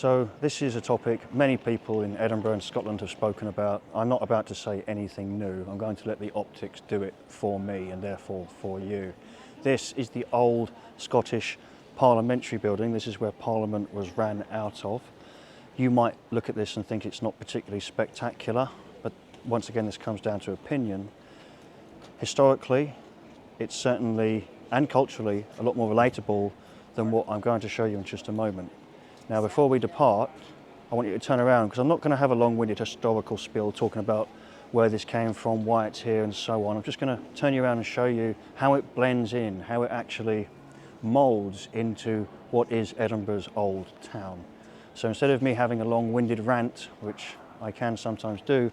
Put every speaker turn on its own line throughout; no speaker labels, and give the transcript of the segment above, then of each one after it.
So this is a topic many people in Edinburgh and Scotland have spoken about. I'm not about to say anything new. I'm going to let the optics do it for me and therefore for you. This is the old Scottish Parliamentary Building. This is where Parliament was ran out of. You might look at this and think it's not particularly spectacular, but once again this comes down to opinion. Historically, it's certainly, and culturally, a lot more relatable than what I'm going to show you in just a moment. Now, before we depart, I want you to turn around because I'm not going to have a long-winded historical spiel talking about where this came from, why it's here and so on. I'm just going to turn you around and show you how it blends in, how it actually moulds into what is Edinburgh's old town. So instead of me having a long-winded rant, which I can sometimes do,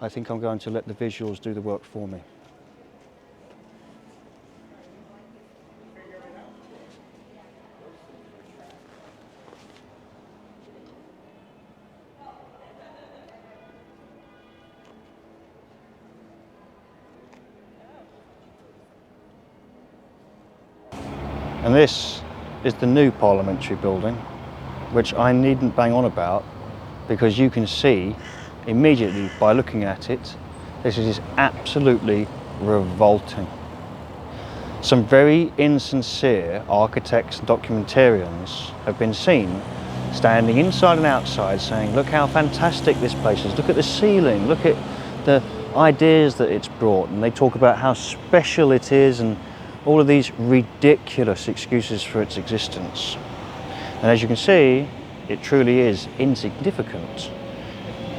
I think I'm going to let the visuals do the work for me. And this is the new Parliamentary Building, which I needn't bang on about because you can see immediately by looking at it, this is absolutely revolting. Some very insincere architects and documentarians have been seen standing inside and outside saying, look how fantastic this place is, look at the ceiling, look at the ideas that it's brought, and they talk about how special it is and all of these ridiculous excuses for its existence. And as you can see, it truly is insignificant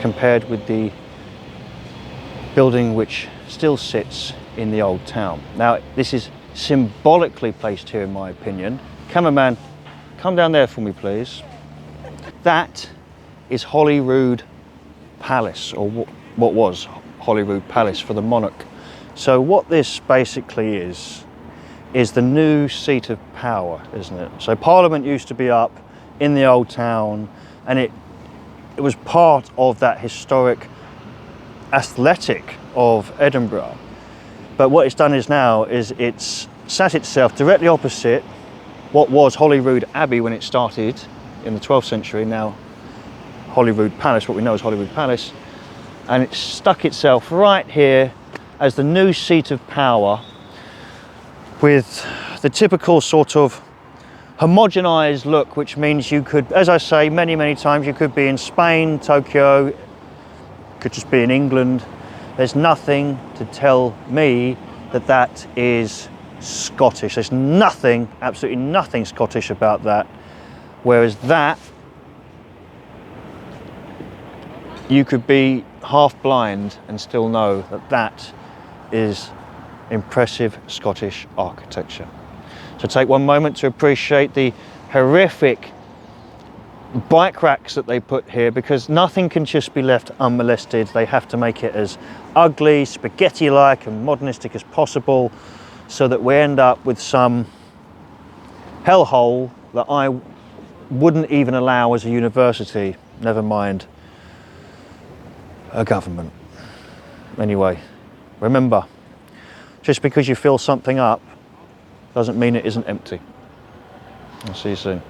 compared with the building which still sits in the old town. Now, this is symbolically placed here in my opinion. Cameraman, come down there for me please. That is Holyrood Palace, or what was Holyrood Palace for the monarch. So what this basically is the new seat of power, isn't it? So Parliament used to be up in the old town, and it was part of that historic aesthetic of Edinburgh. But what it's done is now is it's sat itself directly opposite what was Holyrood Abbey when it started in the 12th century, now Holyrood Palace, what we know as Holyrood Palace, and it's stuck itself right here as the new seat of power, with the typical sort of homogenized look, which means you could, as I say many times, you could be in Spain, Tokyo, could just be in England. There's nothing to tell me that that is Scottish. There's nothing, absolutely nothing Scottish about that. Whereas that, you could be half blind and still know that that is impressive Scottish architecture. So take one moment to appreciate the horrific bike racks that they put here, because nothing can just be left unmolested. They have to make it as ugly, spaghetti-like and modernistic as possible so that we end up with some hellhole that I wouldn't even allow as a university, never mind a government. Anyway, remember, just because you fill something up doesn't mean it isn't empty. I'll see you soon.